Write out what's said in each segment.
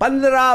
15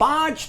5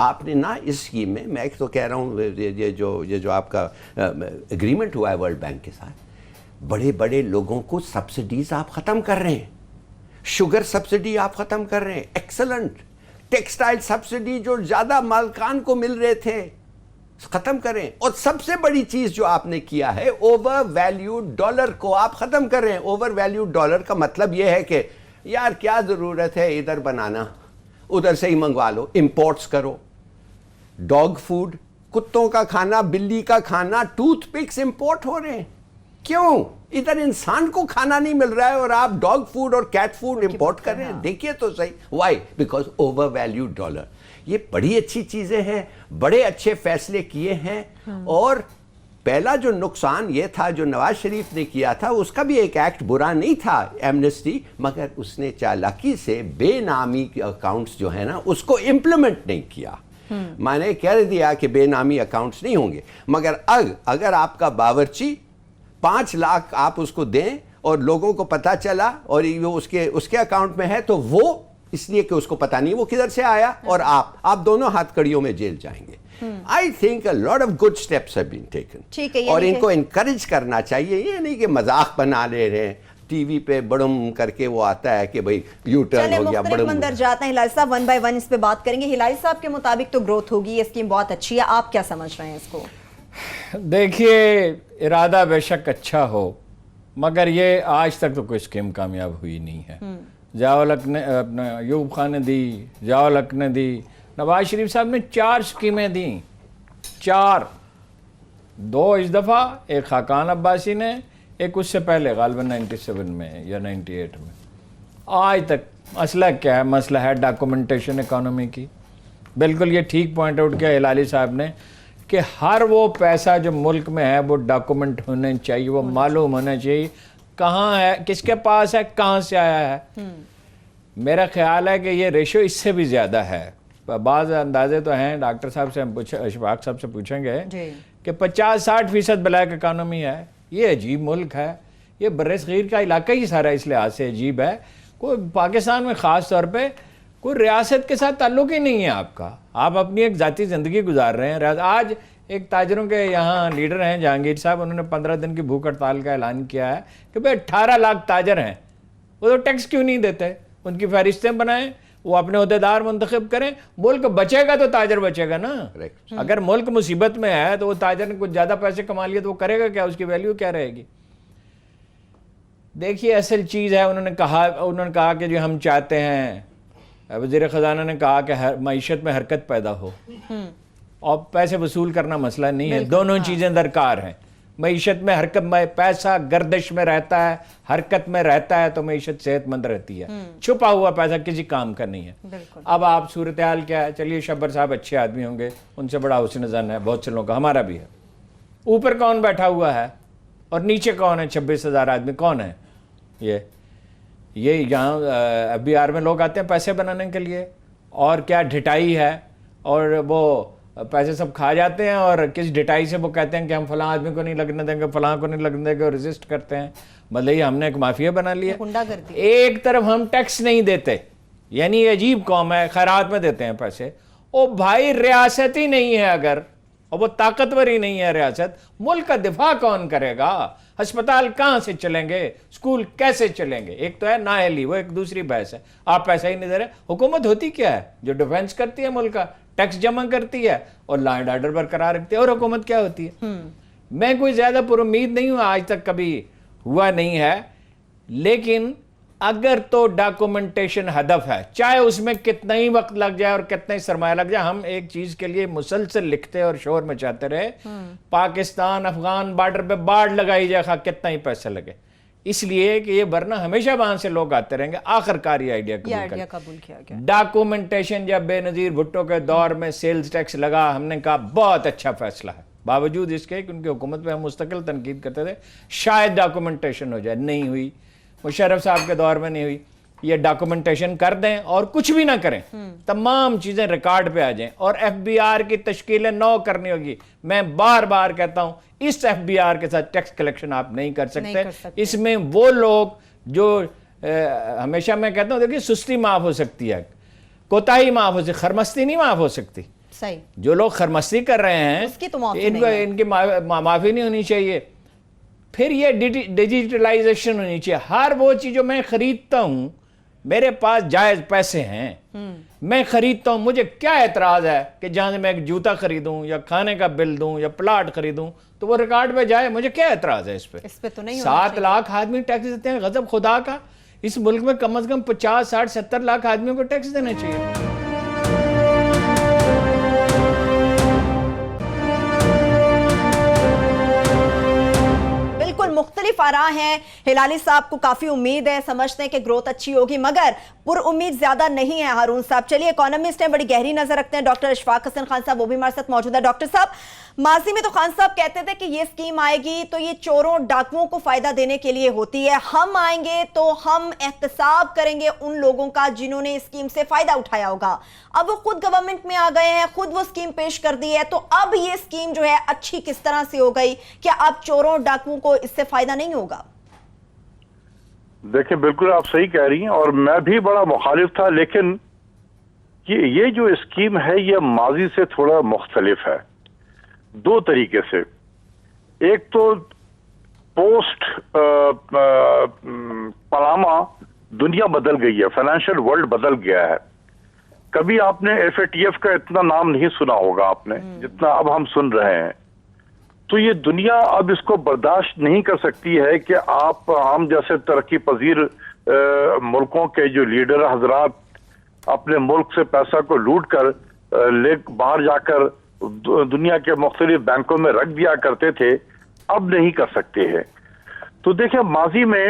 آپ نے نا اس اسکیم میں ایک تو کہہ رہا ہوں یہ جو آپ کا اگریمنٹ ہوا ہے ورلڈ بینک کے ساتھ، بڑے بڑے لوگوں کو سبسڈیز آپ ختم کر رہے ہیں، شوگر سبسڈی آپ ختم کر رہے ہیں، ایکسلنٹ، ٹیکسٹائل سبسڈی جو زیادہ مالکان کو مل رہے تھے ختم کریں، اور سب سے بڑی چیز جو آپ نے کیا ہے اوور ویلیوڈ ڈالر کو آپ ختم کر رہے ہیں۔ اوور ویلیوڈ ڈالر کا مطلب یہ ہے کہ یار کیا ضرورت ہے ادھر بنانا، ادھر سے ہی منگوا لو، امپورٹس کرو، ڈاگ فوڈ، کتوں کا کھانا، بلی کا کھانا، ٹوتھ پکس امپورٹ ہو رہے ہیں، کیوں؟ ادھر انسان کو کھانا نہیں مل رہا ہے اور آپ ڈاگ فوڈ اور کیٹ فوڈ امپورٹ کر رہے ہیں، دیکھیے تو صحیح، why? Because over valued dollar. یہ بڑی اچھی چیزیں ہیں، بڑے اچھے فیصلے کیے ہیں، اور پہلا جو نقصان یہ تھا جو نواز شریف نے کیا تھا، اس کا بھی ایک ایکٹ برا نہیں تھا، ایمنسٹی، مگر اس نے چالاکی سے بے نامی کے اکاؤنٹس جو ہے نا اس کو امپلیمنٹ نہیں کیا۔ میں نے کہہ دیا کہ بے نامی اکاؤنٹس نہیں ہوں گے، مگر اگر آپ کا باورچی 5 لاکھ آپ اس کو دیں اور لوگوں کو پتہ چلا اور وہ اس کے اکاؤنٹ میں ہے، تو وہ اس لیے کہ اس کو پتہ نہیں وہ کدھر سے آیا، اور آپ دونوں ہاتھ کڑیوں میں جیل جائیں گے۔ I think a lot of good steps have been taken، اور ان کو انکریج کرنا چاہیے، یہ نہیں کہ مذاق بنا لے رہے ہیں، ٹی وی پہ بڑم کر کے وہ آتا ہے کہ بھئی یو ٹرن ہو گیا، مختلف مندرجات ہیں۔ ہلالی صاحب 1 by 1 اس پہ بات کریں گے۔ ہلالی صاحب کے مطابق تو گروتھ ہوگی، یہ اسکیم بہت اچھی ہے، آپ کیا سمجھ رہے ہیں اس کو؟ دیکھیے، ارادہ بے شک اچھا ہو، مگر یہ آج تک تو کوئی اسکیم کامیاب ہوئی نہیں ہے۔ ضیاء-ال-حق نے اپنا ایوب خان نے دی، ضیاء-ال-حق نے دی، نواز شریف صاحب نے 4 اسکیمیں دیں، 4، 2 اس دفعہ، ایک خاقان عباسی نے، ایک اس سے پہلے غالباً 97 میں یا 98 میں۔ آج تک مسئلہ کیا ہے؟ مسئلہ ہے ڈاکومنٹیشن اکانومی کی۔ بالکل یہ ٹھیک پوائنٹ آؤٹ کیا ہلالی صاحب نے کہ ہر وہ پیسہ جو ملک میں ہے وہ ڈاکومنٹ ہونے چاہیے، وہ معلوم ہونا چاہیے کہاں ہے، کس کے پاس ہے، کہاں سے آیا ہے۔ میرا خیال ہے کہ یہ ریشو اس سے بھی زیادہ ہے، بعض اندازے تو ہیں، ڈاکٹر صاحب سے ہم اشفاق صاحب سے پوچھیں گے کہ 50-60% بلیک اکانومی ہے۔ یہ عجیب ملک ہے، یہ بر صغیر کا علاقہ ہی سارا اس لحاظ سے عجیب ہے۔ کوئی پاکستان میں خاص طور پہ کوئی ریاست کے ساتھ تعلق ہی نہیں ہے آپ کا، آپ اپنی ایک ذاتی زندگی گزار رہے ہیں۔ آج ایک تاجروں کے یہاں لیڈر ہیں جہانگیر صاحب، انہوں نے 15 دن کی بھوک ہڑتال کا اعلان کیا ہے کہ بھئی 18 لاکھ تاجر ہیں، وہ تو ٹیکس کیوں نہیں دیتے؟ ان کی فہرستیں بنائیں، وہ اپنے عہدیدار منتخب کریں، ملک بچے گا تو تاجر بچے گا نا۔ اگر ملک مصیبت میں ہے تو وہ تاجر نے کچھ زیادہ پیسے کما لیے تو وہ کرے گا کیا؟ اس کی ویلیو کیا رہے گی؟ دیکھیے اصل چیز ہے، انہوں نے کہا کہ جو ہم چاہتے ہیں، وزیر خزانہ نے کہا کہ معیشت میں حرکت پیدا ہو، اور پیسے وصول کرنا مسئلہ نہیں ہے، دونوں چیزیں درکار ہیں۔ معیشت میں حرکت میں پیسہ گردش میں رہتا ہے، حرکت میں رہتا ہے تو معیشت صحت مند رہتی ہے، چھپا ہوا پیسہ کسی کام کا نہیں ہے۔ اب آپ صورتحال کیا ہے؟ چلیے شبر صاحب اچھے آدمی ہوں گے، ان سے بڑا حسن ظن ہے بہت سے لوگوں کا، ہمارا بھی ہے۔ اوپر کون بیٹھا ہوا ہے اور نیچے کون ہے؟ 26,000 آدمی کون ہے؟ یہ یہاں FBR میں لوگ آتے ہیں پیسے بنانے کے لیے، اور کیا ڈھٹائی ہے، اور وہ پیسے سب کھا جاتے ہیں، اور کس ڈٹائی سے وہ کہتے ہیں کہ ہم فلاں آدمی کو نہیں لگنے دیں گے، فلاں کو نہیں لگنے دیں گے، اور ریزسٹ کرتے ہیں۔ مطلب یہ ہم نے ایک مافیا بنا لیا۔ ایک طرف ہم ٹیکس نہیں دیتے، یعنی یہ عجیب قوم ہے، خیرات میں دیتے ہیں پیسے۔ او بھائی ریاست ہی نہیں ہے اگر، اور وہ طاقتور ہی نہیں ہے ریاست، ملک کا دفاع کون کرے گا؟ ہسپتال کہاں سے چلیں گے؟ اسکول کیسے چلیں گے؟ ایک تو ہے نااہلی، وہ ایک دوسری بحث ہے۔ آپ پیسہ ہی نہیں دے رہے۔ حکومت ہوتی کیا ہے؟ جو ڈیفنس کرتی ہے ملک کا، ٹیکس جمع کرتی ہے اور لا اینڈ آرڈر برقرار رکھتی ہے۔ اور حکومت کیا ہوتی ہے؟ میں کوئی زیادہ پر امید نہیں ہوں، آج تک کبھی ہوا نہیں ہے، لیکن اگر تو ڈاکومنٹیشن ہدف ہے، چاہے اس میں کتنا ہی وقت لگ جائے اور کتنا ہی سرمایہ لگ جائے، ہم ایک چیز کے لیے مسلسل لکھتے اور شور مچاتے رہے، پاکستان افغان بارڈر پہ باڑ لگائی جائے، خواہ کتنا ہی پیسہ لگے، اس لیے کہ یہ ورنہ ہمیشہ وہاں سے لوگ آتے رہیں گے۔ آخر کار یہ آئیڈیا قبول کیا گیا۔ ڈاکومنٹیشن جب بے نظیر بھٹو کے دور میں سیلز ٹیکس لگا، ہم نے کہا بہت اچھا فیصلہ ہے، باوجود اس کے کہ ان کی حکومت پہ ہم مستقل تنقید کرتے تھے، شاید ڈاکومنٹیشن ہو جائے، نہیں ہوئی، مشرف صاحب کے دور میں نہیں ہوئی۔ یہ ڈاکومنٹیشن کر دیں اور کچھ بھی نہ کریں، تمام چیزیں ریکارڈ پہ آ جائیں، اور FBR کی تشکیل نو کرنی ہوگی۔ میں بار بار کہتا ہوں اس FBR کے ساتھ ٹیکس کلیکشن آپ نہیں کر سکتے۔ اس میں وہ لوگ جو ہمیشہ میں کہتا ہوں، دیکھیے سستی معاف ہو سکتی ہے، کوتاہی معاف ہو سکتی، خرمستی نہیں معاف ہو سکتی۔ صحیح. جو لوگ خرمستی کر رہے ہیں اس کی تو معافی نہیں ہے. ان کی معافی نہیں ہونی چاہیے. پھر یہ ڈیجیٹلائزیشن ہونی چاہیے. ہر وہ چیز جو میں خریدتا ہوں، میرے پاس جائز پیسے ہیں، میں خریدتا ہوں، مجھے کیا اعتراض ہے کہ جہاں سے میں ایک جوتا خریدوں یا کھانے کا بل دوں یا پلاٹ خریدوں تو وہ ریکارڈ پہ جائے، مجھے کیا اعتراض ہے اس پہ؟ اس پہ تو نہیں ہونا 7 لاکھ آدمی ٹیکس دیتے ہیں. غضب خدا کا. اس ملک میں کم از کم 50 60 70 لاکھ آدمیوں کو ٹیکس دینا چاہیے. بالکل مختلف آراء ہیں. ہلالی صاحب کو کافی امید ہے، سمجھتے ہیں کہ گروتھ اچھی ہوگی، مگر پر امید زیادہ نہیں ہے ہارون صاحب. چلیے اکانومسٹ ہیں، بڑی گہری نظر رکھتے ہیں ڈاکٹر اشفاق حسن خان صاحب، وہ بھی ہمارے ساتھ موجود ہے. ڈاکٹر صاحب، ماضی میں تو خان صاحب کہتے تھے کہ یہ اسکیم آئے گی تو یہ چوروں ڈاکوؤں کو فائدہ دینے کے لیے ہوتی ہے، ہم آئیں گے تو ہم احتساب کریں گے ان لوگوں کا جنہوں نے اسکیم سے فائدہ اٹھایا ہوگا. اب وہ خود گورنمنٹ میں آ گئے ہیں، خود وہ اسکیم پیش کر دی ہے، تو اب یہ اسکیم جو ہے اچھی کس طرح سے ہو گئی؟ کیا اب چوروں ڈاکوؤں کو اس سے فائدہ نہیں ہوگا؟ دیکھیں بالکل آپ صحیح کہہ رہی ہیں، اور میں بھی بڑا مخالف تھا، لیکن یہ جو اسکیم ہے یہ ماضی سے تھوڑا مختلف ہے 2 طریقے سے. ایک تو پوسٹ پاناما دنیا بدل گئی ہے، فائنینشیل ورلڈ بدل گیا ہے. کبھی آپ نے FATF کا اتنا نام نہیں سنا ہوگا آپ نے جتنا اب ہم سن رہے ہیں. تو یہ دنیا اب اس کو برداشت نہیں کر سکتی ہے کہ آپ ہم جیسے ترقی پذیر ملکوں کے جو لیڈر حضرات اپنے ملک سے پیسہ کو لوٹ کر باہر جا کر دنیا کے مختلف بینکوں میں رکھ دیا کرتے تھے، اب نہیں کر سکتے ہیں. تو دیکھیں ماضی میں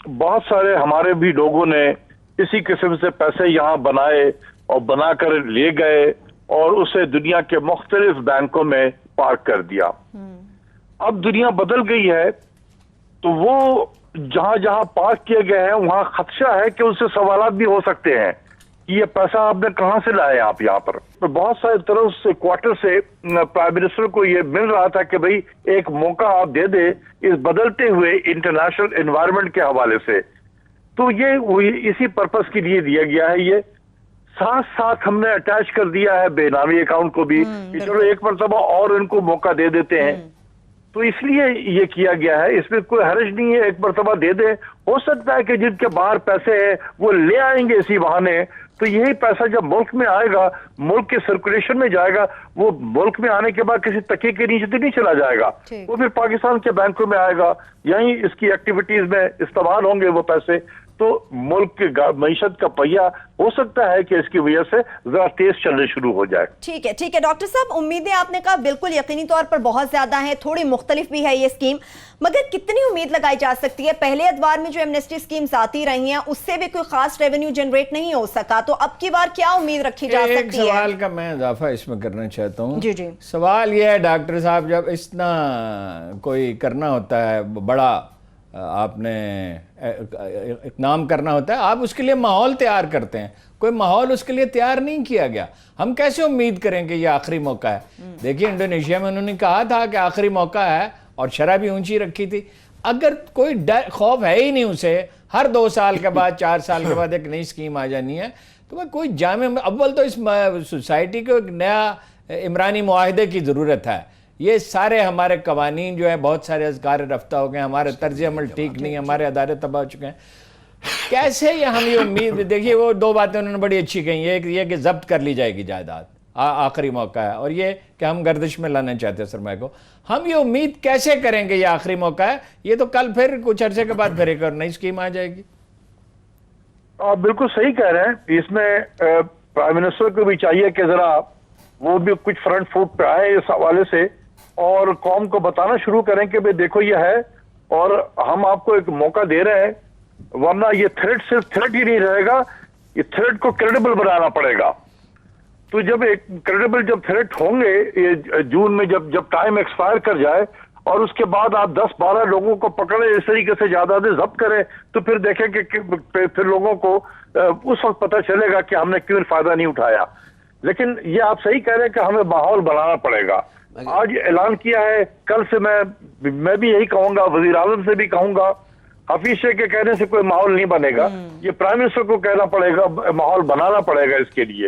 بہت سارے ہمارے بھی لوگوں نے اسی قسم سے پیسے یہاں بنائے اور بنا کر لے گئے اور اسے دنیا کے مختلف بینکوں میں پارک کر دیا. اب دنیا بدل گئی ہے تو وہ جہاں جہاں پارک کیے گئے ہیں وہاں خدشہ ہے کہ ان سے سوالات بھی ہو سکتے ہیں کہ یہ پیسہ آپ نے کہاں سے لائے آپ یہاں پر. بہت سارے طرف سے کوارٹر سے پرائم منسٹر کو یہ مل رہا تھا کہ بھئی ایک موقع آپ دے دے اس بدلتے ہوئے انٹرنیشنل انوائرمنٹ کے حوالے سے. تو یہ اسی پرپس کے لیے دیا گیا ہے. یہ ساتھ ساتھ ہم نے اٹیچ کر دیا ہے بے نامی اکاؤنٹ کو بھی، چلو ایک مرتبہ اور ان کو موقع دے دیتے ہیں. تو اس لیے یہ کیا گیا ہے، اس میں کوئی حرج نہیں ہے، ایک مرتبہ دے دیں. ہو سکتا ہے کہ جن کے باہر پیسے ہیں وہ لے آئیں گے اسی بہانے، تو یہی پیسہ جب ملک میں آئے گا، ملک کے سرکولیشن میں جائے گا، وہ ملک میں آنے کے بعد کسی تکیے کے نیچے تو نہیں چلا جائے گا، وہ پھر پاکستان کے بینکوں میں آئے گا، یہیں اس کی ایکٹیویٹیز میں استعمال ہوں گے وہ پیسے. تو ملک کی معیشت کا پہیہ ہو سکتا ہے کہ اس کی وجہ سے ذرا تیز چلنے شروع ہو جائے. ٹھیک ہے ڈاکٹر صاحب، امیدیں آپ نے کہا بالکل یقینی طور پر بہت زیادہ ہیں، تھوڑی مختلف بھی ہے یہ اسکیم، مگر کتنی امید لگائی جا سکتی ہے؟ پہلے ادوار میں جو ایمنسٹی اسکیمز آتی رہی ہیں اس سے بھی کوئی خاص ریونیو جنریٹ نہیں ہو سکا، تو اب کی بار کیا امید رکھی جا سکتی ہے؟ ایک سوال کا میں اضافہ اس میں کرنا چاہتا ہوں. جی سوال یہ ہے ڈاکٹر صاحب، جب اتنا کوئی کرنا ہوتا ہے بڑا، آپ نے اقدام کرنا ہوتا ہے، آپ اس کے لیے ماحول تیار کرتے ہیں، کوئی ماحول اس کے لیے تیار نہیں کیا گیا. ہم کیسے امید کریں کہ یہ آخری موقع ہے؟ دیکھیے انڈونیشیا میں انہوں نے کہا تھا کہ آخری موقع ہے اور شرح بھی اونچی رکھی تھی. اگر کوئی خوف ہے ہی نہیں اسے، ہر 2 سال کے بعد 4 سال کے بعد ایک نئی اسکیم آ جانی ہے، تو کوئی جامع اول تو اس سوسائٹی کو ایک نیا عمرانی معاہدے کی ضرورت ہے. یہ سارے ہمارے قوانین جو ہیں بہت سارے اذکار رفتہ ہو گئے، ہمارے طرز عمل ٹھیک نہیں، ہمارے ادارے تباہ ہو چکے ہیں. کیسے ہم یہ امید؟ دیکھیے وہ 2 باتیں انہوں نے بڑی اچھی کہیں، ایک یہ کہ ضبط کر لی جائے گی جائیداد، آخری موقع ہے، اور یہ کہ ہم گردش میں لانا چاہتے ہیں سرمایہ کو. ہم یہ امید کیسے کریں گے یہ آخری موقع ہے؟ یہ تو کل پھر کچھ عرصے کے بعد پھر ایک اور نئی اسکیم آ جائے گی. آپ بالکل صحیح کہہ رہے ہیں. اس میں پرائم منسٹر کو بھی چاہیے کہ ذرا وہ بھی کچھ فرنٹ فوٹ پہ آئے اس حوالے سے اور قوم کو بتانا شروع کریں کہ بھئی دیکھو یہ ہے اور ہم آپ کو ایک موقع دے رہے ہیں، ورنہ یہ تھریٹ صرف تھریٹ ہی نہیں رہے گا، یہ تھریٹ کو کریڈیبل بنانا پڑے گا. تو جب ایک کریڈیبل جب تھریٹ ہوں گے یہ جون میں جب ٹائم ایکسپائر کر جائے اور اس کے بعد آپ 10-12 لوگوں کو پکڑے اس طریقے سے جائیدادیں ضبط کریں، تو پھر دیکھیں کہ پھر لوگوں کو اس وقت پتہ چلے گا کہ ہم نے کیوں فائدہ نہیں اٹھایا. لیکن یہ آپ صحیح کہہ رہے ہیں کہ ہمیں ماحول بنانا پڑے گا. آج اعلان کیا ہے، کل سے میں بھی یہی کہوں گا، وزیر اعظم سے بھی کہوں گا، حفیظ شیخ کے کہنے سے کوئی ماحول نہیں بنے گا، یہ پرائم منسٹر کو کہنا پڑے گا، ماحول بنانا پڑے گا اس کے لیے.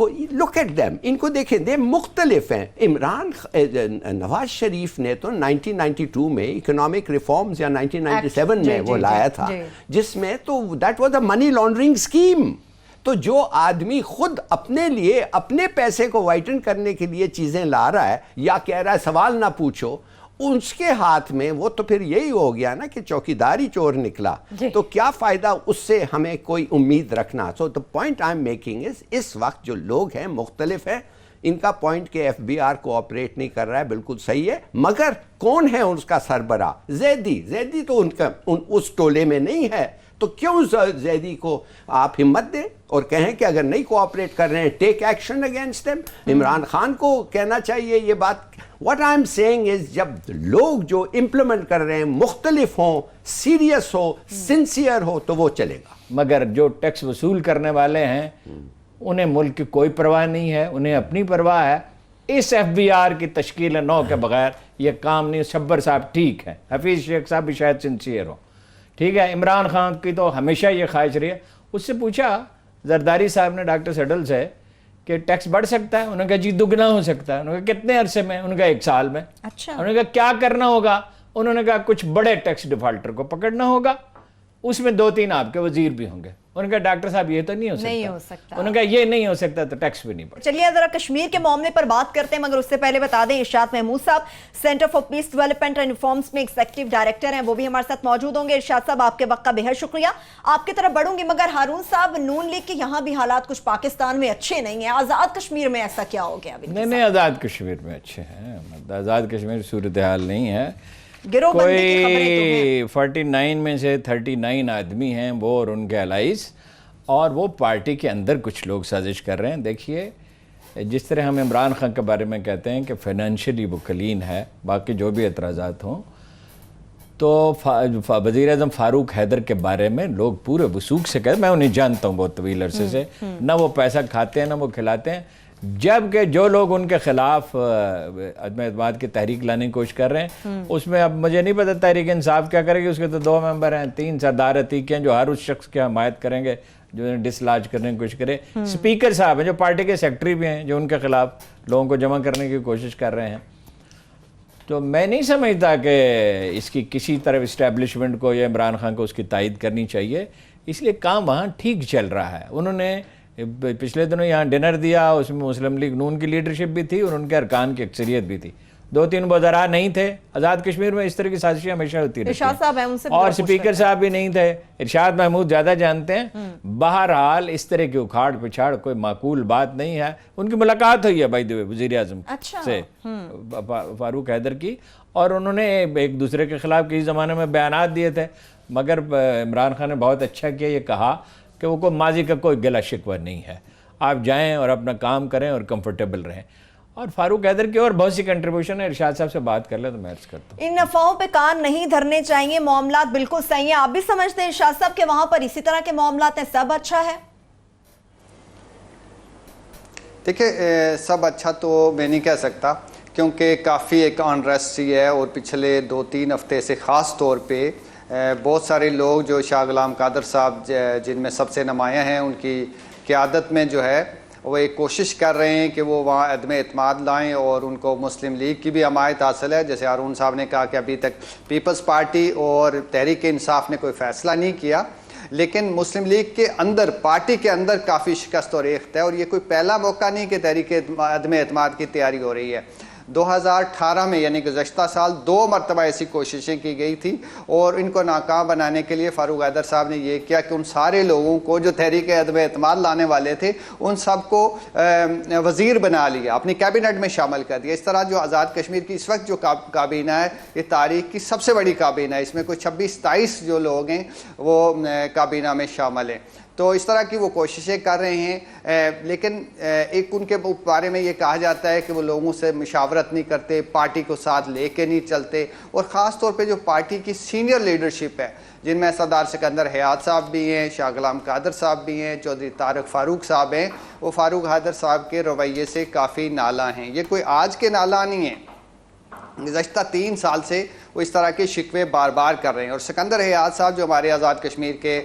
لک ایٹ دیم, ان کو دیکھیں, دے مختلف ہیں. نواز شریف نے تو 1992 میں اکنامک ریفارمز یا 1997 میں وہ لایا تھا, جس میں تو that was a money laundering scheme. تو جو آدمی خود اپنے لیے اپنے پیسے کو وائٹن کرنے کے لیے چیزیں لا رہا ہے یا کہہ رہا ہے سوال نہ پوچھو, اس کے ہاتھ میں وہ تو پھر یہی ہو گیا نا کہ چوکیداری چور نکلا. تو کیا فائدہ اس سے ہمیں کوئی امید رکھنا. سو the point I'm making is اس وقت جو لوگ ہیں مختلف ہیں. ان کا پوائنٹ کہ ایف بی آر کوآپریٹ نہیں کر رہا ہے بالکل صحیح ہے, مگر کون ہے اس کا سربراہ؟ زیدی تو ان کا اس ٹولے میں نہیں ہے. تو کیوں زیدی کو آپ ہمت دیں اور کہیں کہ اگر نہیں کوآپریٹ کر رہے ہیں take action against them. Imran Khan کو کہنا چاہیے یہ بات. What I'm saying is جب لوگ جو امپلیمنٹ کر رہے ہیں مختلف ہوں, سیریس ہو, سنسیئر ہو, تو وہ چلے گا. مگر جو ٹیکس وصول کرنے والے ہیں انہیں ملک کی کوئی پرواہ نہیں ہے, انہیں اپنی پرواہ ہے. اس ایف بی آر کی تشکیل نو کے بغیر یہ کام نہیں. شبر صاحب ٹھیک ہے, حفیظ شیخ صاحب بھی شاید سنسیئر ہو, ٹھیک ہے. عمران خان کی تو ہمیشہ یہ خواہش رہی ہے. اس سے پوچھا زرداری صاحب نے ڈاکٹر سڈل سے کہ ٹیکس بڑھ سکتا ہے؟ انہوں نے کہا جی دگنا ہو سکتا ہے. انہوں نے کہا کتنے عرصے میں؟ انہوں نے کہا 1 سال میں. انہوں نے کہا کیا کرنا ہوگا؟ انہوں نے کہا کچھ بڑے ٹیکس ڈیفالٹر کو پکڑنا ہوگا, اس میں 2-3 آپ کے وزیر بھی ہوں گے. انہوں نے کہا ڈاکٹر صاحب یہ تو نہیں ہو سکتا. انہوں نے کہا یہ نہیں ہو سکتا تو ٹیکس بھی نہیں بڑھے. چلیے ذرا کشمیر کے معاملے پر بات کرتے ہیں, مگر اس سے پہلے بتا دیں ارشاد محمود صاحب centre for peace development and reforms میں ایگزیکٹو ڈائریکٹر ہیں, وہ بھی ہمارے ساتھ موجود ہوں گے. ارشاد صاحب آپ کے وقت کا بہت شکریہ. آپ کی طرف بڑھوں گی, مگر ہارون صاحب نون لیگ کے یہاں بھی حالات کچھ پاکستان میں اچھے نہیں ہیں. آزاد کشمیر میں ایسا کیا ہو گیا؟ نہیں, آزاد کشمیر میں اچھے ہیں. آزاد کشمیر صورتحال نہیں ہے. کوئی 49 میں سے 39 آدمی ہیں وہ اور ان کے الائز, اور وہ پارٹی کے اندر کچھ لوگ سازش کر رہے ہیں. دیکھیے جس طرح ہم عمران خان کے بارے میں کہتے ہیں کہ فائنینشلی وہ کلین ہے, باقی جو بھی اعتراضات ہوں, تو وزیر اعظم فاروق حیدر کے بارے میں لوگ پورے وثوق سے کہتے ہیں. میں انہیں جانتا ہوں بہت طویل عرصے سے, نہ وہ پیسہ کھاتے ہیں نہ وہ کھلاتے ہیں. جبکہ جو لوگ ان کے خلاف عدم اعتماد کی تحریک لانے کی کوشش کر رہے ہیں, اس میں اب مجھے نہیں پتا تحریک انصاف کیا کرے گی. اس کے تو 2 ممبر ہیں, 3 سردار عتیق ہیں جو ہر اس شخص کی حمایت کریں گے جو انہیں ڈس لاج کرنے کی کوشش کرے. اسپیکر صاحب ہیں جو پارٹی کے سیکرٹری بھی ہیں جو ان کے خلاف لوگوں کو جمع کرنے کی کوشش کر رہے ہیں. تو میں نہیں سمجھتا کہ اس کی کسی طرف اسٹیبلشمنٹ کو یا عمران خان کو اس کی تائید کرنی چاہیے. اس لیے کام وہاں ٹھیک چل رہا ہے. انہوں نے پچھلے دنوں یہاں ڈنر دیا, اس میں مسلم لیگ نون کی لیڈرشپ بھی تھی اور ان کے ارکان کی اکثریت بھی تھی. 2-3 وزراء نہیں تھے. آزاد کشمیر میں اس طرح کی سازشیں ہمیشہ ہوتی رہتی ہیں, اور اسپیکر صاحب بھی نہیں تھے. ارشاد محمود زیادہ جانتے ہیں. بہرحال اس طرح کی اکھاڑ پچھاڑ کوئی معقول بات نہیں ہے. ان کی ملاقات ہوئی ہے بائی دی وے وزیر اعظم سے فاروق حیدر کی, اور انہوں نے ایک دوسرے کے خلاف کسی زمانے میں بیانات دیے تھے, مگر عمران خان نے بہت اچھا کیا یہ کہا کہ وہ کوئی ماضی کا کوئی گلہ شکوہ نہیں ہے, آپ جائیں اور اپنا کام کریں اور کمفرٹیبل رہیں. اور فاروق حیدر کی اور بہت سی کنٹریبیوشن ہے. ارشاد صاحب سے بات کر لیں تو میں عرض کرتا ہوں. ان افواہوں پہ کان نہیں دھرنے چاہیے, معاملات بالکل صحیح ہیں. آپ بھی سمجھتے ہیں ارشاد صاحب کہ وہاں پر اسی طرح کے معاملات ہیں, سب اچھا ہے؟ دیکھیں سب اچھا تو میں نہیں کہہ سکتا, کیونکہ کافی ایک انریسٹ ہے, اور پچھلے 2-3 ہفتے سے خاص طور پہ بہت سارے لوگ جو شاہ غلام قادر صاحب جن میں سب سے نمایاں ہیں, ان کی قیادت میں جو ہے وہ ایک کوشش کر رہے ہیں کہ وہ وہاں عدم اعتماد لائیں, اور ان کو مسلم لیگ کی بھی حمایت حاصل ہے. جیسے ہارون صاحب نے کہا کہ ابھی تک پیپلز پارٹی اور تحریک انصاف نے کوئی فیصلہ نہیں کیا, لیکن مسلم لیگ کے اندر پارٹی کے اندر کافی شکست و ریخت ہے, اور یہ کوئی پہلا موقع نہیں کہ تحریک عدم اعتماد کی تیاری ہو رہی ہے. 2018 میں یعنی گزشتہ سال 2 مرتبہ ایسی کوششیں کی گئی تھی, اور ان کو ناکام بنانے کے لیے فاروق حیدر صاحب نے یہ کیا کہ ان سارے لوگوں کو جو تحریک عدم اعتماد لانے والے تھے ان سب کو وزیر بنا لیا, اپنی کابینٹ میں شامل کر دیا. اس طرح جو آزاد کشمیر کی اس وقت جو کابینہ ہے یہ تاریخ کی سب سے بڑی کابینہ ہے, اس میں کوئی 26-27 جو لوگ ہیں وہ کابینہ میں شامل ہیں. تو اس طرح کی وہ کوششیں کر رہے ہیں, لیکن ایک ان کے بارے میں یہ کہا جاتا ہے کہ وہ لوگوں سے مشاورت نہیں کرتے, پارٹی کو ساتھ لے کے نہیں چلتے, اور خاص طور پہ جو پارٹی کی سینئر لیڈرشپ ہے جن میں سردار سکندر حیات صاحب بھی ہیں, شاہ غلام قادر صاحب بھی ہیں, چودھری طارق فاروق صاحب ہیں, وہ فاروق حیدر صاحب کے رویے سے کافی نالاں ہیں. یہ کوئی آج کے نالاں نہیں ہیں, گزشتہ 3 سال سے وہ اس طرح کے شکوے بار بار کر رہے ہیں. اور سکندر حیات صاحب جو ہمارے آزاد کشمیر کے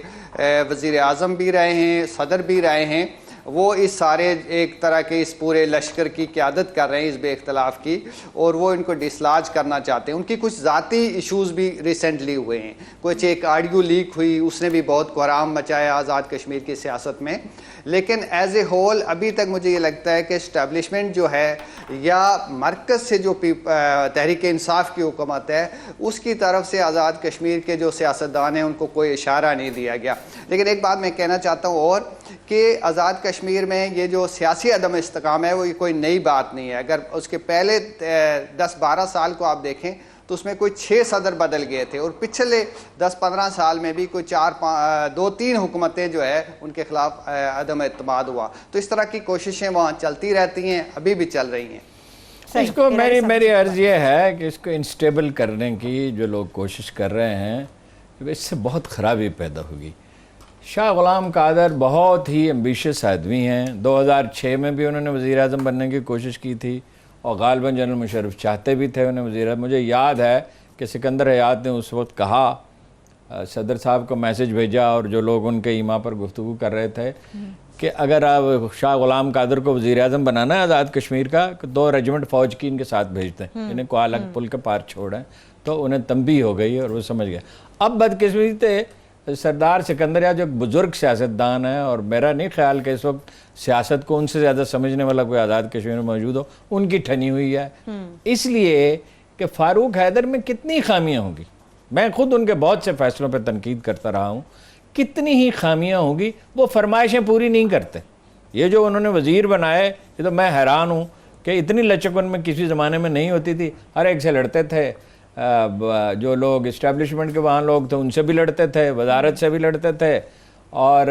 وزیر اعظم بھی رہے ہیں, صدر بھی رہے ہیں, وہ اس سارے ایک طرح کے اس پورے لشکر کی قیادت کر رہے ہیں اس بے اختلاف کی, اور وہ ان کو ڈسلاج کرنا چاہتے ہیں. ان کی کچھ ذاتی ایشوز بھی ریسنٹلی ہوئے ہیں, کچھ ایک آڈیو لیک ہوئی, اس نے بھی بہت کوہرام مچایا آزاد کشمیر کی سیاست میں. لیکن ایز اے ہول ابھی تک مجھے یہ لگتا ہے کہ اسٹیبلشمنٹ جو ہے یا مرکز سے جو تحریک انصاف کی حکومت ہے اس کی طرف سے آزاد کشمیر کے جو سیاستدان ہیں ان کو کوئی اشارہ نہیں دیا گیا. لیکن ایک بات میں کہنا چاہتا ہوں اور کہ آزاد کشمیر میں یہ جو سیاسی عدم استحکام ہے وہ کوئی نئی بات نہیں ہے. اگر اس کے پہلے 10-12 سال کو آپ دیکھیں تو اس میں کوئی 6 صدر بدل گئے تھے, اور پچھلے 10-15 سال میں بھی کوئی 2-3 حکومتیں جو ہے ان کے خلاف عدم اعتماد ہوا. تو اس طرح کی کوششیں وہاں چلتی رہتی ہیں, ابھی بھی چل رہی ہیں. اس کو میری عرض یہ ہے کہ اس کو انسٹیبل کرنے کی جو لوگ کوشش کر رہے ہیں اس سے بہت خرابی پیدا ہوگی. شاہ غلام قادر بہت ہی ایمبیشس آدمی ہیں. 2006 میں بھی انہوں نے وزیر اعظم بننے کی کوشش کی تھی, اور غالباً جنرل مشرف چاہتے بھی تھے انہیں وزیر اعظم. مجھے یاد ہے کہ سکندر حیات نے اس وقت کہا, صدر صاحب کو میسج بھیجا اور جو لوگ ان کے ایما پر گفتگو کر رہے تھے کہ اگر آپ شاہ غلام قادر کو وزیر اعظم بنانا ہے آزاد کشمیر کا, 2 ریجمنٹ فوج کی ان کے ساتھ بھیج دیں, انہیں کو الگ پل کے پار چھوڑیں. تو انہیں تنبیہ ہو گئی اور وہ سمجھ گئے. اب بدقسمتی تھے سردار سکندر جو ایک بزرگ سیاستدان ہے, اور میرا نہیں خیال کہ اس وقت سیاست کو ان سے زیادہ سمجھنے والا کوئی آزاد کشمیر میں موجود ہو, ان کی ٹھنی ہوئی ہے. اس لیے کہ فاروق حیدر میں کتنی خامیاں ہوں گی, میں خود ان کے بہت سے فیصلوں پہ تنقید کرتا رہا ہوں, کتنی ہی خامیاں ہوں گی, وہ فرمائشیں پوری نہیں کرتے. یہ جو انہوں نے وزیر بنائے, یہ تو میں حیران ہوں کہ اتنی لچک ان میں کسی زمانے میں نہیں ہوتی تھی. ہر ایک سے لڑتے تھے, جو لوگ اسٹیبلشمنٹ کے وہاں لوگ تھے ان سے بھی لڑتے تھے, وزارت سے بھی لڑتے تھے, اور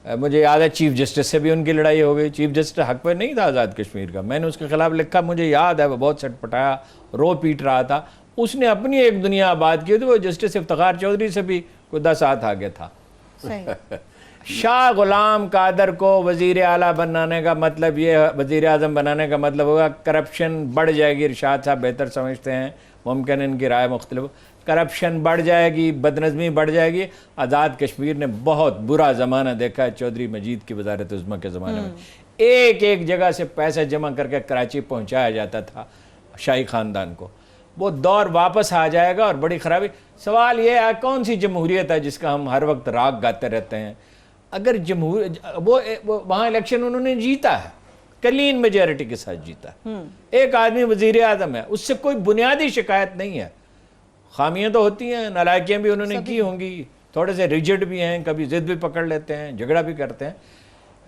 مجھے یاد ہے چیف جسٹس سے بھی ان کی لڑائی ہو گئی. چیف جسٹس حق پہ نہیں تھا آزاد کشمیر کا, میں نے اس کے خلاف لکھا, مجھے یاد ہے وہ بہت سٹ پٹایا, رو پیٹ رہا تھا. اس نے اپنی ایک دنیا آباد کی تھی, وہ جسٹس افتخار چودھری سے بھی کوئی 10 ہاتھ آگے تھا. شاہ غلام قادر کو وزیر اعلیٰ بنانے کا مطلب یہ, وزیر اعظم بنانے کا مطلب ہوگا کرپشن بڑھ جائے گی. ارشاد صاحب بہتر سمجھتے ہیں, ممکن ان کی رائے مختلف. کرپشن بڑھ جائے گی, بدنظمی بڑھ جائے گی. آزاد کشمیر نے بہت برا زمانہ دیکھا ہے چودھری مجید کی وزارت عظمیٰ کے زمانے میں. ایک جگہ سے پیسے جمع کر کے کراچی پہنچایا جاتا تھا شاہی خاندان کو. وہ دور واپس آ جائے گا اور بڑی خرابی. سوال یہ ہے کون سی جمہوریت ہے جس کا ہم ہر وقت راگ گاتے رہتے ہیں. اگر وہاں الیکشن انہوں نے جیتا ہے, کلین میجارٹی کے ساتھ جیتا ہے, ایک آدمی وزیر اعظم ہے, اس سے کوئی بنیادی شکایت نہیں ہے. خامیاں تو ہوتی ہیں, نالائکیاں بھی انہوں نے کی ہوں گی, تھوڑے سے ریجڈ بھی ہیں, کبھی ضد بھی پکڑ لیتے ہیں, جھگڑا بھی کرتے ہیں,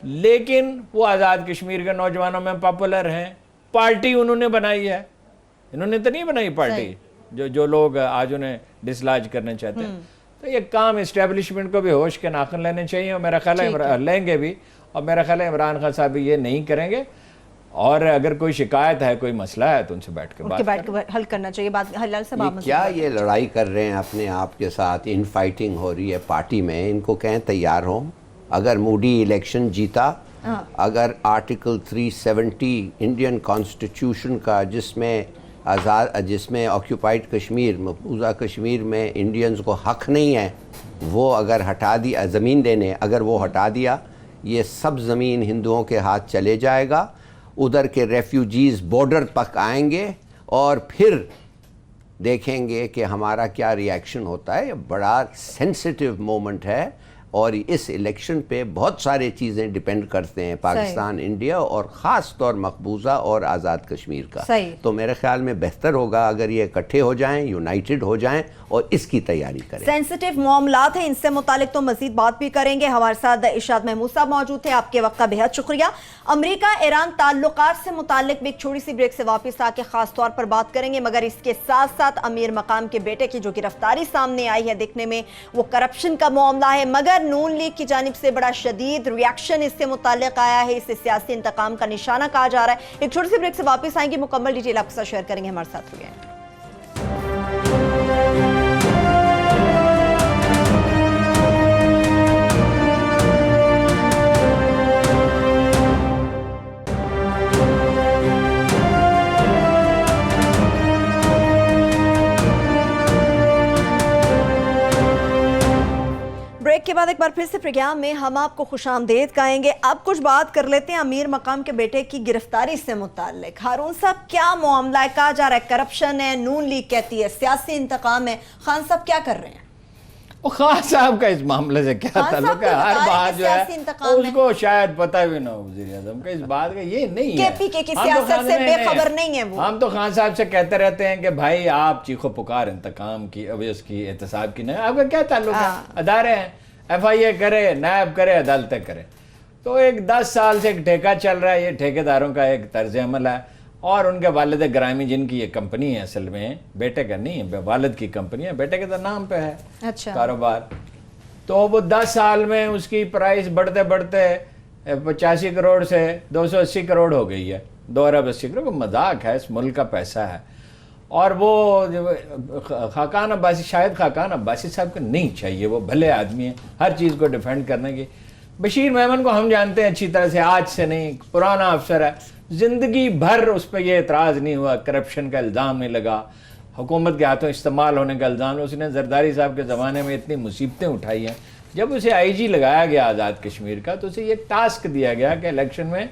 لیکن وہ آزاد کشمیر کے نوجوانوں میں پاپولر ہیں. پارٹی انہوں نے بنائی ہے, انہوں نے تو نہیں بنائی پارٹی جو لوگ آج انہیں ڈسلاج کرنا چاہتے ہیں. تو یہ کام اسٹیبلشمنٹ کو بھی ہوش کے ناخن لینے چاہیے, اور میرا خیال ہے لیں گے بھی, اور میرا خیال ہے عمران خان صاحب بھی یہ نہیں کریں گے. اور اگر کوئی شکایت ہے, کوئی مسئلہ ہے, تو ان سے بیٹھ کے حل کرنا چاہیے. حلال صاحب کیا یہ لڑائی کر رہے ہیں اپنے آپ کے ساتھ, ان فائٹنگ ہو رہی ہے پارٹی میں, ان کو کہیں تیار ہوں. اگر مودی الیکشن جیتا, اگر آرٹیکل 370 انڈین کانسٹیٹیوشن کا جس میں آکیوپائڈ کشمیر, مقبوضہ کشمیر میں انڈینز کو حق نہیں ہے, وہ اگر ہٹا دیا, زمین دینے اگر وہ ہٹا دیا, یہ سب زمین ہندوؤں کے ہاتھ چلے جائے گا. ادھر کے ریفیوجیز بارڈر تک آئیں گے, اور پھر دیکھیں گے کہ ہمارا کیا ری ایکشن ہوتا ہے. یہ بڑا سینسٹیو مومنٹ ہے, اور اس الیکشن پہ بہت سارے چیزیں ڈیپینڈ کرتے ہیں, پاکستان, انڈیا, اور خاص طور مقبوضہ اور آزاد کشمیر کا. تو میرے خیال میں بہتر ہوگا اگر یہ اکٹھے ہو جائیں, یونائٹڈ ہو جائیں, اور اس کی تیاری کریں. سینسٹیو معاملات ہیں, ان سے متعلق تو مزید بات بھی کریں گے. ہمارے ساتھ ارشاد محمود صاحب موجود تھے, آپ کے وقت کا بہت شکریہ. امریکہ ایران تعلقات سے متعلق بھی ایک چھوٹی سی بریک سے واپس آ کے خاص طور پر بات کریں گے, مگر اس کے ساتھ ساتھ امیر مقام کے بیٹے کی جو گرفتاری سامنے آئی ہے, دیکھنے میں وہ کرپشن کا معاملہ ہے, مگر نون لیگ کی جانب سے بڑا شدید ریاکشن اس سے متعلق آیا ہے. اسے سیاسی انتقام کا نشانہ کہا جا رہا ہے. ایک چھوٹی سی بریک سے واپس آئیں گے, مکمل ڈیٹیل آپ کے ساتھ شیئر کریں گے. ہمارے ساتھ رہیں. بریک کے بعد ایک بار پھر سے پروگرام میں ہم آپ کو خوش آمدید کہیں گے. اب کچھ بات کر لیتے ہیں امیر مقام کے بیٹے کی گرفتاری سے متعلق. ہارون صاحب کیا معاملہ ہے؟ کہا جا رہا ہے کرپشن ہے, نون لیگ کہتی ہے سیاسی انتقام ہے. خان صاحب کیا کر رہے ہیں؟ وہ خان صاحب کا اس معاملے سے کیا تعلق ہے؟ ہر بات جو ہے اس کو شاید پتہ بھی نہ ہو وزیر اعظم کا اس بات کا. یہ نہیں ہے, پی کے کی سیاست سے بے خبر نہیں ہے وہ. ہم تو خان صاحب سے کہتے رہتے ہیں کہ بھائی آپ چیخو پکار انتقام کی, اب اس کی احتساب کی نہیں. آپ کا کیا تعلق ہے؟ ادارے ہیں, ایف آئی اے کرے, نیب کرے, عدالتیں کرے. تو ایک 10 سال سے ایک ٹھیکہ چل رہا ہے, یہ ٹھیکیداروں کا ایک طرز عمل ہے. اور ان کے والد گرامی جن کی یہ کمپنی ہے, اصل میں بیٹے کا نہیں ہے, والد کی کمپنی ہے, بیٹے کے تو نام پہ ہے کاروبار. تو وہ 10 سال میں اس کی پرائز بڑھتے بڑھتے 85 کروڑ سے 280 کروڑ ہو گئی ہے. 2 ارب 80 کروڑ. مذاق ہے, اس ملک کا پیسہ ہے. اور وہ خاقان عباسی, شاید خاقان عباسی صاحب کو نہیں چاہیے, وہ بھلے آدمی ہیں ہر چیز کو ڈیفینڈ کرنے کی. بشیر میمن کو ہم جانتے ہیں اچھی طرح سے, آج سے نہیں, پرانا افسر ہے. زندگی بھر اس پہ یہ اعتراض نہیں ہوا, کرپشن کا الزام نہیں لگا, حکومت کے ہاتھوں استعمال ہونے کا الزام. اس نے زرداری صاحب کے زمانے میں اتنی مصیبتیں اٹھائی ہیں. جب اسے آئی جی لگایا گیا آزاد کشمیر کا, تو اسے یہ ٹاسک دیا گیا کہ الیکشن میں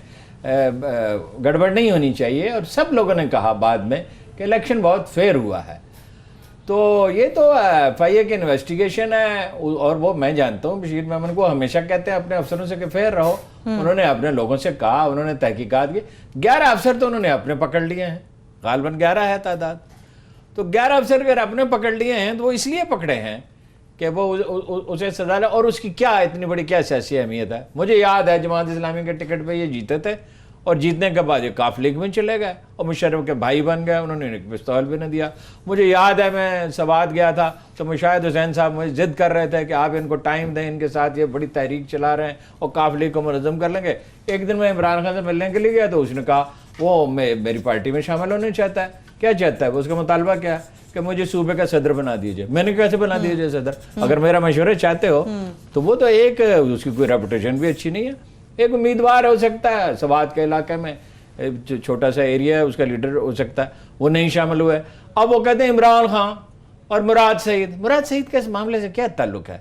گڑبڑ نہیں ہونی چاہیے. اور سب لوگوں نے کہا بعد میں کہ الیکشن بہت فیئر ہوا ہے. تو یہ تو ایف آئی اے کی انویسٹیگیشن ہے. اور وہ میں جانتا ہوں بشیر میمن کو ہمیشہ کہتے ہیں اپنے افسروں سے کہ فیئر رہو. انہوں نے اپنے لوگوں سے کہا, انہوں نے تحقیقات کی. 11 افسر تو انہوں نے اپنے پکڑ لیے ہیں, غالباً 11 ہے تعداد. تو 11 افسر اگر اپنے پکڑ لیے ہیں تو وہ اس لیے پکڑے ہیں کہ وہ اسے سزا لے. اور اس کی کیا اتنی بڑی کیا سیاسی اہمیت ہے؟ مجھے یاد ہے جماعت اسلامی کے ٹکٹ پہ یہ جیتے تھے, اور جیتنے کے بعد یہ کاف لیگ میں چلے گئے اور مشرف کے بھائی بن گئے. انہوں نے ایک پستول بھی نہ دیا. مجھے یاد ہے میں سوات گیا تھا تو مشاہد حسین صاحب مجھے ضد کر رہے تھے کہ آپ ان کو ٹائم دیں, ان کے ساتھ یہ بڑی تحریک چلا رہے ہیں اور کاف لیگ کو منظم کر لیں گے. ایک دن میں عمران خان سے ملنے کے لیے گیا تو اس نے کہا وہ میری پارٹی میں شامل ہونا چاہتا ہے. کیا چاہتا ہے وہ؟ اس کا مطالبہ کیا ہے کہ مجھے صوبے کا صدر بنا دیجئے. میں نے کیسے بنا دیجئے صدر؟ اگر میرا مشورہ چاہتے ہو تو وہ تو ایک اس کی کوئی ریپوٹیشن بھی اچھی نہیں ہے. ایک امیدوار ہو سکتا ہے سوات کے علاقے میں, چھوٹا سا ایریا ہے, اس کا لیڈر ہو سکتا ہے, وہ نہیں شامل ہوئے. اب وہ کہتے ہیں عمران خان اور مراد سعید. مراد سعید کا اس معاملے سے کیا تعلق ہے؟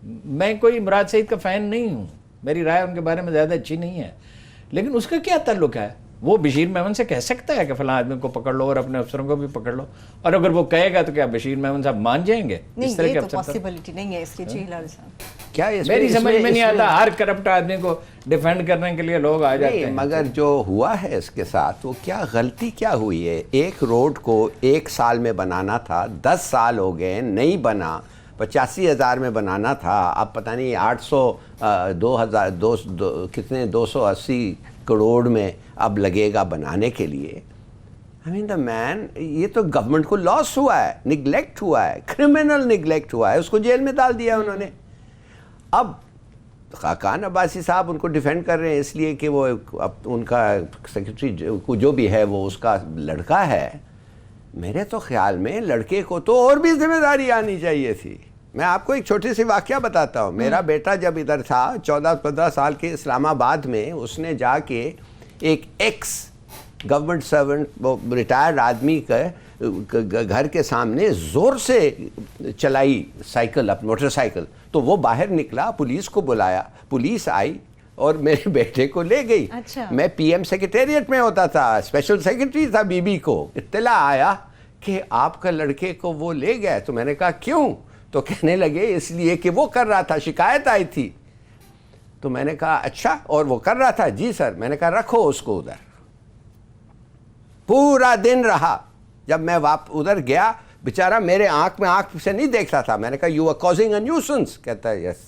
میں کوئی مراد سعید کا فین نہیں ہوں, میری رائے ان کے بارے میں زیادہ اچھی نہیں ہے, لیکن اس کا کیا تعلق ہے؟ وہ بشیر میمن سے کہہ سکتا ہے کہ فلاں آدمی کو پکڑ لو اور اپنے افسروں کو بھی پکڑ لو. اور اگر وہ کہے گا تو کیا بشیر میمن صاحب مان جائیں گے؟ نہیں, یہ تو پاسبلٹی نہیں ہے اس کی. جی ہلال صاحب, کیا میری سمجھ میں نہیں آتا. ہر کرپٹ آدمی کو ڈیفینڈ کرنے کے لیے لوگ آ جاتے ہیں. مگر جو ہوا ہے اس کے ساتھ وہ کیا غلطی کیا ہوئی ہے؟ ایک روڈ کو 1 سال میں بنانا تھا, 10 سال ہو گئے نہیں بنا. 85,000 میں بنانا تھا, اب پتہ نہیں 280 کروڑ میں اب لگے گا بنانے کے لیے. I mean the man, یہ تو گورنمنٹ کو لاس ہوا ہے, نگلیکٹ ہوا ہے, کرمنل نگلیکٹ ہوا ہے. اس کو جیل میں ڈال دیا انہوں نے. اب خاقان عباسی صاحب ان کو ڈیفینڈ کر رہے ہیں اس لیے کہ وہ ان کا سیکرٹری جو بھی ہے وہ اس کا لڑکا ہے. میرے تو خیال میں لڑکے کو تو اور بھی ذمہ داری آنی چاہیے تھی. میں آپ کو ایک چھوٹی سی واقعہ بتاتا ہوں. میرا بیٹا جب ادھر تھا 14-15 سال کے, اسلام آباد میں, اس نے جا کے ایک ایکس گورنمنٹ سرونٹ, وہ ریٹائرڈ آدمی کا گھر کے سامنے زور سے چلائی سائیکل, موٹر سائیکل. تو وہ باہر نکلا, پولیس کو بلایا, پولیس آئی اور میرے بیٹے کو لے گئی. میں پی ایم سیکریٹریٹ میں ہوتا تھا, اسپیشل سیکریٹری تھا. بی بی کو اطلاع آیا کہ آپ کا لڑکے کو وہ لے گئے. تو میں نے کہا کیوں؟ تو کہنے لگے اس لیے کہ وہ کر رہا تھا, شکایت آئی تھی. تو میں نے کہا اچھا, اور وہ کر رہا تھا؟ جی سر. میں نے کہا رکھو اس کو ادھر. پورا دن رہا. جب میں ادھر گیا, بیچارہ میرے آنکھ میں آنکھ سے نہیں دیکھتا تھا. میں نے کہا you are causing a nuisance. کہتا ہے یس.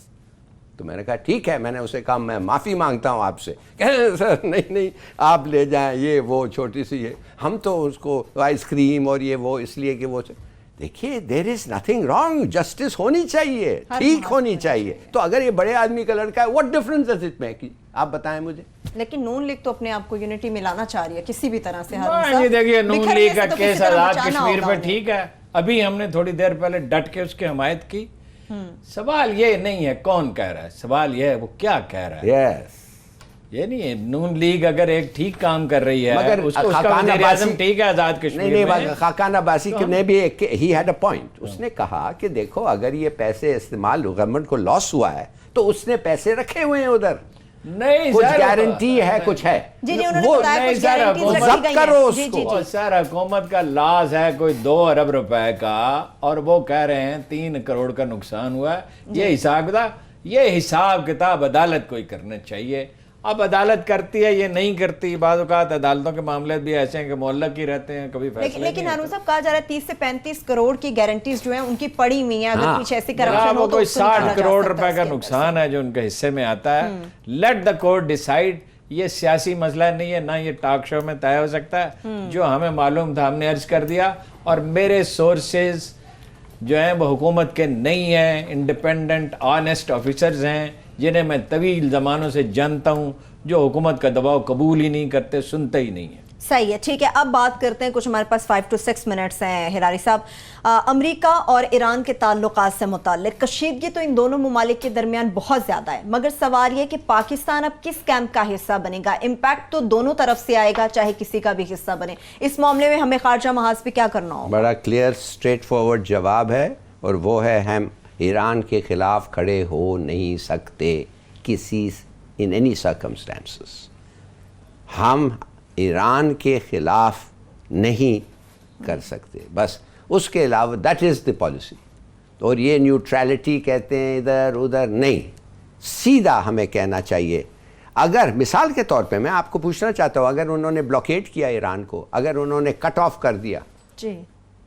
تو میں نے کہا ٹھیک ہے. میں نے اسے کہا میں معافی مانگتا ہوں آپ سے. کہتے سر نہیں آپ لے جائیں, یہ وہ چھوٹی سی ہے, ہم تو اس کو آئس کریم اور یہ وہ اس لیے کہ وہ. دیکھیے دیر از نتھنگ رانگ, جسٹس ہونی چاہیے, ٹھیک ہونی چاہیے. تو اگر یہ بڑے آدمی کا لڑکا ہے, what difference does it make? آپ بتائیں مجھے. لیکن نون لیگ تو اپنے آپ کو یونٹی میں لانا چاہ رہی ہے کسی بھی طرح سے. یہ دیکھیے نون لیگ کا کیس آزاد کشمیر پہ ٹھیک ہے, ابھی ہم نے تھوڑی دیر پہلے ڈٹ کے اس کی حمایت کی. سوال یہ نہیں ہے کون کہہ رہا ہے, سوال یہ ہے وہ کیا کہہ رہا ہے. یس یہ نہیں ہے نون لیگ اگر ایک ٹھیک کام کر رہی ہے مگر اس کا خاقان وزیر اعظم عباسی ٹھیک ہے آزاد کشمیر میں. خاقان عباسی نے بھی ایک ہی ہیڈ اے پوائنٹ. اس نے کہا کہ دیکھو اگر یہ پیسے استعمال گورنمنٹ کو لاس ہوا ہے تو اس نے پیسے رکھے ہوئے ہیں ادھر, نہیں کچھ گارنٹی ہے, کچھ ہے, وہ ضبط کرو اس کو. سر حکومت کا لاس ہے کوئی 2 ارب روپے کا اور وہ کہہ رہے ہیں 3 کروڑ کا نقصان ہوا ہے. یہ حساب کتاب عدالت کو ہی کرنا چاہیے. اب عدالت کرتی ہے یہ نہیں کرتی, بعض اوقات عدالتوں کے معاملات بھی ایسے ہیں کہ معلق ہی رہتے ہیں, کبھی فیصلے لیکن ہارون صاحب کہا جا رہا ہے 30 سے 35 کروڑ کی گارنٹیز جو ہیں ان کی پڑی ہوئی ہیں, اگر کچھ ایسی کرپشن ہو تو کوئی 60 کروڑ روپے کا نقصان ہے جو ان کے حصے میں آتا ہے. Let the court decide. یہ سیاسی مسئلہ نہیں ہے, نہ یہ ٹاک شو میں طے ہو سکتا ہے. جو ہمیں معلوم تھا ہم نے عرض کر دیا, اور میرے سورسز جو ہیں وہ حکومت کے نہیں ہیں, انڈیپینڈنٹ آنیسٹ آفیسرز ہیں جنہیں میں طویل زمانوں سے جانتا ہوں, جو حکومت کا دباؤ قبول ہی نہیں کرتے, سنتے ہی نہیں ہیں. صحیح ہے, ٹھیک ہے. اب بات کرتے ہیں, کچھ ہمارے پاس 5 to 6 منٹس ہیں ہلاری صاحب. امریکہ اور ایران کے تعلقات سے متعلق کشیدگی تو ان دونوں ممالک کے درمیان بہت زیادہ ہے, مگر سوال یہ کہ پاکستان اب کس کیمپ کا حصہ بنے گا؟ امپیکٹ تو دونوں طرف سے آئے گا چاہے کسی کا بھی حصہ بنے. اس معاملے میں ہمیں خارجہ محاذ پہ کیا کرنا ہوگا؟ بڑا کلیئر اسٹریٹ فارورڈ جواب ہے, اور وہ ہے ہم ایران کے خلاف کھڑے ہو نہیں سکتے کسی ان اینی سرکمسٹانسز. ہم ایران کے خلاف نہیں کر سکتے, بس اس کے علاوہ دیٹ از دی پالیسی. اور یہ نیوٹرلٹی کہتے ہیں ادھر ادھر نہیں, سیدھا ہمیں کہنا چاہیے. اگر مثال کے طور پہ میں آپ کو پوچھنا چاہتا ہوں, اگر انہوں نے بلاکیٹ کیا ایران کو, اگر انہوں نے کٹ آف کر دیا جی,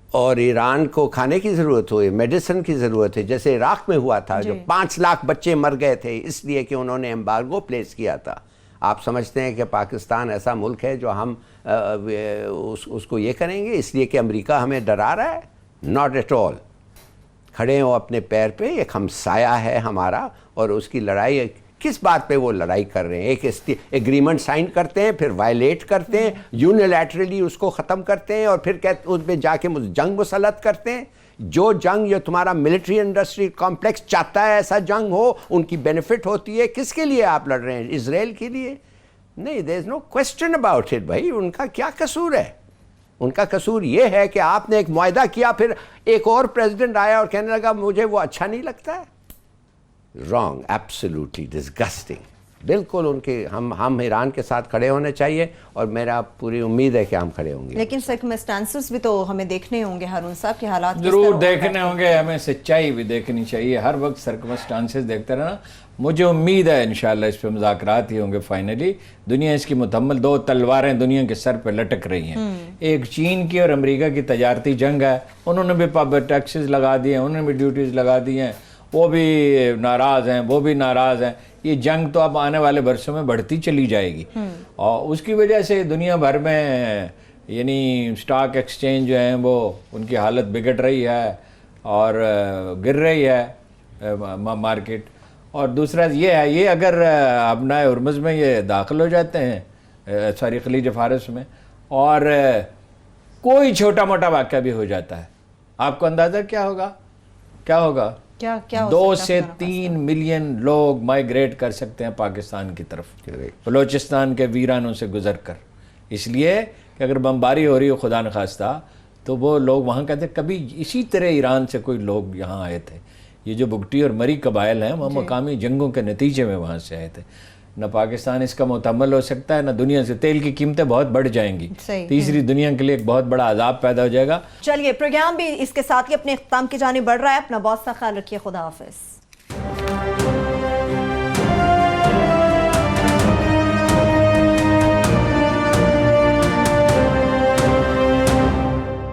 اور ایران کو کھانے کی ضرورت ہوئی, میڈیسن کی ضرورت ہے, جیسے عراق میں ہوا تھا جو 5 لاکھ بچے مر گئے تھے اس لیے کہ انہوں نے ایمبارگو پلیس کیا تھا. آپ سمجھتے ہیں کہ پاکستان ایسا ملک ہے جو ہم اس کو یہ کریں گے اس لیے کہ امریکہ ہمیں ڈرا رہا ہے؟ Not at all. کھڑے ہوں اپنے پیر پہ, ایک ہمسایہ ہے ہمارا, اور اس کی لڑائی کس بات پہ وہ لڑائی کر رہے ہیں؟ ایک ایگریمنٹ سائن کرتے ہیں, پھر وائلیٹ کرتے ہیں, یونیلیٹرلی اس کو ختم کرتے ہیں, اور پھر اس پہ جا کے جنگ مسلط کرتے ہیں. جو جنگ جو تمہارا ملٹری انڈسٹری کمپلیکس چاہتا ہے ایسا جنگ ہو, ان کی بینیفٹ ہوتی ہے. کس کے لیے آپ لڑ رہے ہیں؟ اسرائیل کے لیے نہیں. دیر از نو کوسچن اباؤٹ اٹ. بھائی ان کا کیا قصور ہے؟ ان کا قصور یہ ہے کہ آپ نے ایک معاہدہ کیا, پھر ایک اور پریزیڈنٹ آیا اور کہنے لگا مجھے وہ اچھا نہیں لگتا ہے. Wrong, absolutely disgusting. بالکل ان کے ہم ایران کے ساتھ کھڑے ہونے چاہیے, اور میرا پوری امید ہے کہ ہم کھڑے ہوں گے. لیکن سرکمسٹانسز بھی تو ہمیں دیکھنے ہوں گے ہارون صاحب کے حالات ضرور دیکھنے ہوں گے, ہمیں سچائی بھی دیکھنی چاہیے. ہر وقت سرکمسٹانسز دیکھتے رہنا. مجھے امید ہے انشاءاللہ اس پہ مذاکرات ہی ہوں گے فائنلی. دنیا اس کی مکمل 2 تلواریں دنیا کے سر پہ لٹک رہی ہیں. ایک چین کی اور امریکہ کی تجارتی جنگ ہے, انہوں نے بھی ٹیکسز لگا دیے ہیں, انہوں نے بھی ڈیوٹیز لگا دی ہیں, وہ بھی ناراض ہیں, وہ بھی ناراض ہیں. یہ جنگ تو اب آنے والے برسوں میں بڑھتی چلی جائے گی, اور اس کی وجہ سے دنیا بھر میں یعنی سٹاک ایکسچینج جو ہیں وہ ان کی حالت بگڑ رہی ہے اور گر رہی ہے مارکیٹ. اور دوسرا یہ ہے, یہ اگر ابنائے ہرمز میں یہ داخل ہو جاتے ہیں خلیج فارس میں, اور کوئی چھوٹا موٹا واقعہ بھی ہو جاتا ہے, آپ کو اندازہ کیا ہوگا؟ 2 سے 3 ملین لوگ مائیگریٹ کر سکتے ہیں پاکستان کی طرف, بلوچستان کے ویرانوں سے گزر کر. اس لیے کہ اگر بمباری ہو رہی ہو خدا نخواستہ, تو وہ لوگ وہاں کہتے ہیں کبھی اسی طرح ایران سے کوئی لوگ یہاں آئے تھے. یہ جو بگٹی اور مری قبائل ہیں وہ مقامی جنگوں کے نتیجے میں وہاں سے آئے تھے. نہ پاکستان اس کا متحمل ہو سکتا ہے, نہ دنیا سے. تیل کی قیمتیں بہت بڑھ جائیں گی, تیسری دنیا کے لیے ایک بہت بڑا عذاب پیدا ہو جائے گا. چلیے پروگرام بھی اس کے ساتھ ہی اپنے اختتام کی جانب بڑھ رہا ہے. اپنا بہت سا خیال رکھیے. خدا حافظ.